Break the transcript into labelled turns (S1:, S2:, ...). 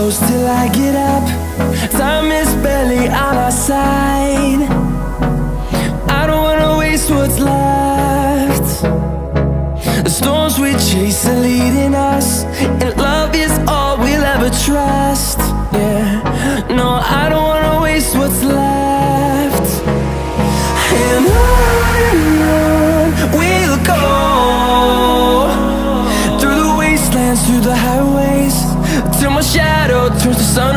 S1: close till I get up. Time is barely on our side. I don't wanna waste what's left. The storms we chase are leading us, and love is all we'll ever trust. Yeah, no, I don't wanna waste what's left. And on we'll go, through the wastelands, through the highways, till my shadow turns to sun